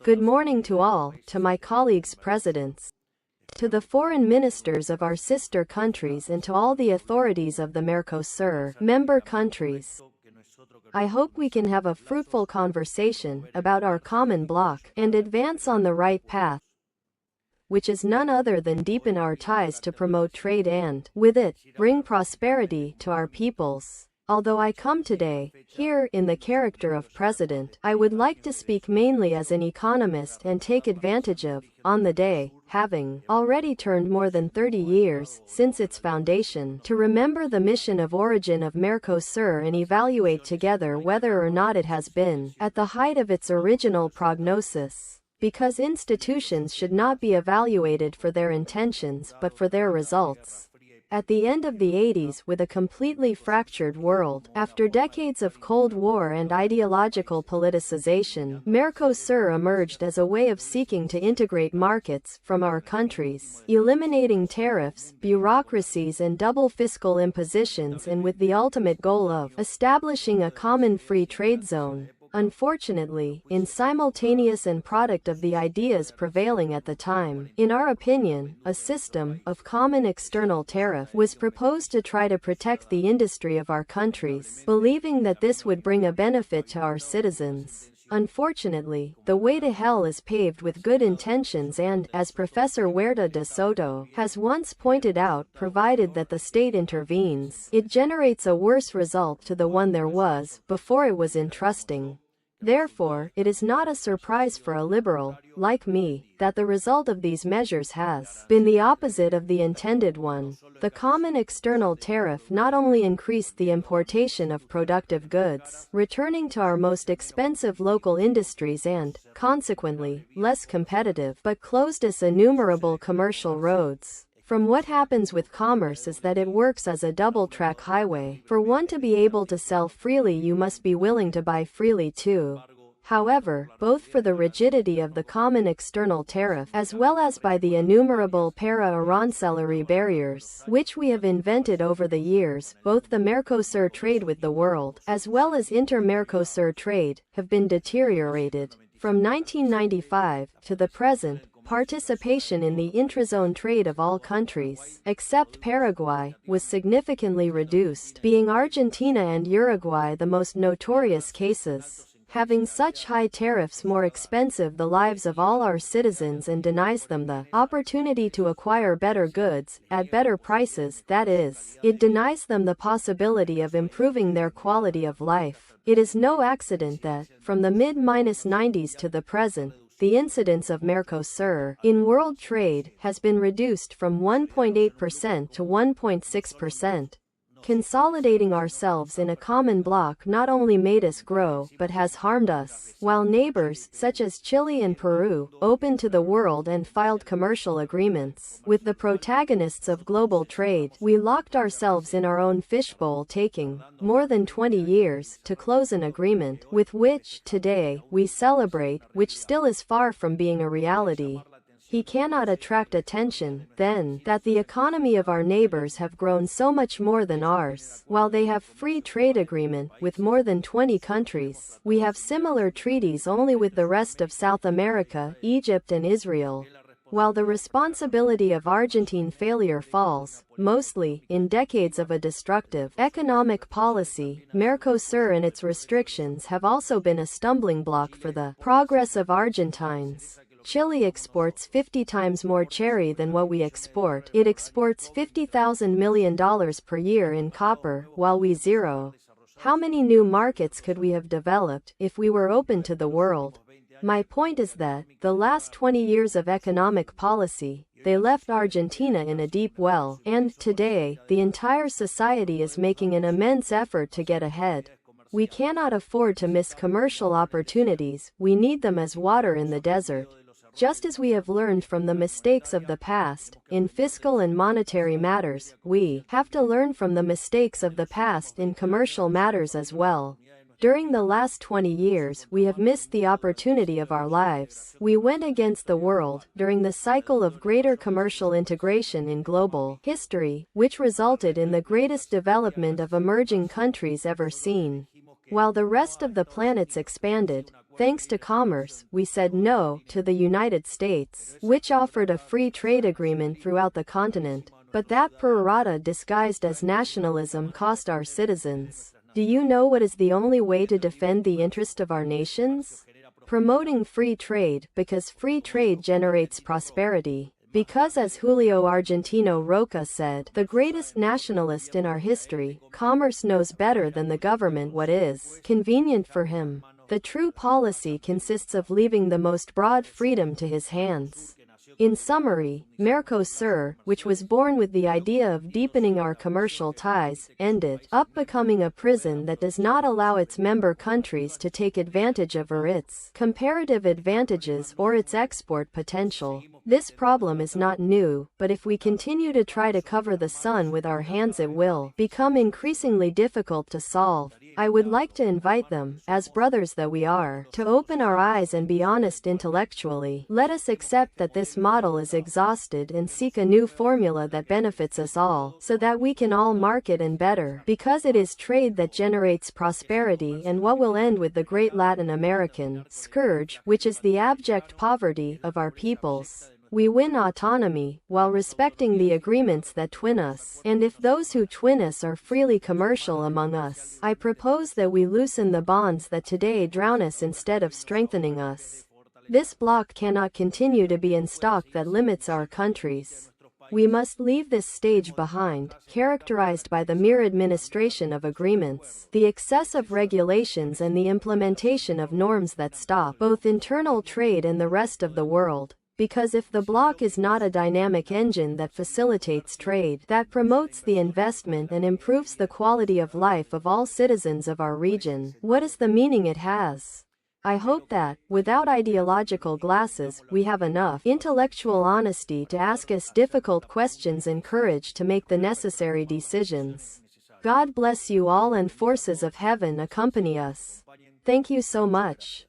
Good morning to all, to my colleagues presidents, to the foreign ministers of our sister countries and to all the authorities of the Mercosur member countries. I hope we can have a fruitful conversation about our common bloc and advance on the right path, which is none other than deepen our ties to promote trade and, with it, bring prosperity to our peoples. Although I come today, here, in the character of president, I would like to speak mainly as an economist and take advantage of, on the day, having already turned more than 30 years since its foundation, to remember the mission of origin of Mercosur and evaluate together whether or not it has been at the height of its original prognosis. Because institutions should not be evaluated for their intentions but for their results. At the end of the 80s, with a completely fractured world, after decades of Cold War and ideological politicization, Mercosur emerged as a way of seeking to integrate markets from our countries, eliminating tariffs, bureaucracies and double fiscal impositions, and with the ultimate goal of establishing a common free trade zone. Unfortunately, in simultaneous and product of the ideas prevailing at the time, in our opinion, a system of common external tariff was proposed to try to protect the industry of our countries, believing that this would bring a benefit to our citizens. Unfortunately, the way to hell is paved with good intentions and, as Professor Huerta de Soto has once pointed out, provided that the state intervenes, it generates a worse result to the one there was before it was entrusting. Therefore, it is not a surprise for a liberal, like me, that the result of these measures has been the opposite of the intended one. The common external tariff not only increased the importation of productive goods, returning to our most expensive local industries and, consequently, less competitive, but closed us innumerable commercial roads. From what happens with commerce is that it works as a double-track highway. For one to be able to sell freely, you must be willing to buy freely too. However, both for the rigidity of the common external tariff as well as by the innumerable para-arancellary barriers which we have invented over the years, both the Mercosur trade with the world as well as inter-Mercosur trade have been deteriorated. From 1995 to the present, participation in the intrazone trade of all countries, except Paraguay, was significantly reduced, being Argentina and Uruguay the most notorious cases. Having such high tariffs more expensive the lives of all our citizens and denies them the opportunity to acquire better goods, at better prices, that is, it denies them the possibility of improving their quality of life. It is no accident that, from the mid-90s to the present, the incidence of Mercosur in world trade has been reduced from 1.8% to 1.6%. Consolidating ourselves in a common bloc not only made us grow, but has harmed us. While neighbors, such as Chile and Peru, opened to the world and filed commercial agreements with the protagonists of global trade, we locked ourselves in our own fishbowl, taking more than 20 years to close an agreement with which, today, we celebrate, which still is far from being a reality. He cannot attract attention, then, that the economy of our neighbors have grown so much more than ours. While they have free trade agreement with more than 20 countries, we have similar treaties only with the rest of South America, Egypt and Israel. While the responsibility of Argentine failure falls, mostly, in decades of a destructive economic policy, Mercosur and its restrictions have also been a stumbling block for the progress of Argentines. Chile exports 50 times more cherry than what we export. It exports $50,000 million per year in copper, while we zero. How many new markets could we have developed if we were open to the world? My point is that, the last 20 years of economic policy, they left Argentina in a deep well, and, today, the entire society is making an immense effort to get ahead. We cannot afford to miss commercial opportunities, we need them as water in the desert. Just as we have learned from the mistakes of the past, in fiscal and monetary matters, we have to learn from the mistakes of the past in commercial matters as well. During the last 20 years, we have missed the opportunity of our lives. We went against the world during the cycle of greater commercial integration in global history, which resulted in the greatest development of emerging countries ever seen. While the rest of the planets expanded, Thanks to commerce, we said no to the United States, which offered a free trade agreement throughout the continent. But that pro rata disguised as nationalism cost our citizens. Do you know what is the only way to defend the interest of our nations? Promoting free trade, because free trade generates prosperity. Because as Julio Argentino Roca said, the greatest nationalist in our history, commerce knows better than the government what is convenient for him. The true policy consists of leaving the most broad freedom to his hands. In summary, Mercosur, which was born with the idea of deepening our commercial ties, ended up becoming a prison that does not allow its member countries to take advantage of its comparative advantages or its export potential. This problem is not new, but if we continue to try to cover the sun with our hands, it will become increasingly difficult to solve. I would like to invite them, as brothers that we are, to open our eyes and be honest intellectually. Let us accept that this model is exhausted and seek a new formula that benefits us all, so that we can all market and better, because it is trade that generates prosperity and what will end with the great Latin American scourge, which is the abject poverty of our peoples. We win autonomy, while respecting the agreements that twin us, and if those who twin us are freely commercial among us, I propose that we loosen the bonds that today drown us instead of strengthening us. This block cannot continue to be in stock that limits our countries. We must leave this stage behind, characterized by the mere administration of agreements, the excessive regulations and the implementation of norms that stop both internal trade and the rest of the world. Because if the bloc is not a dynamic engine that facilitates trade, that promotes the investment and improves the quality of life of all citizens of our region, what is the meaning it has? I hope that, without ideological glasses, we have enough intellectual honesty to ask us difficult questions and courage to make the necessary decisions. God bless you all and forces of heaven accompany us. Thank you so much.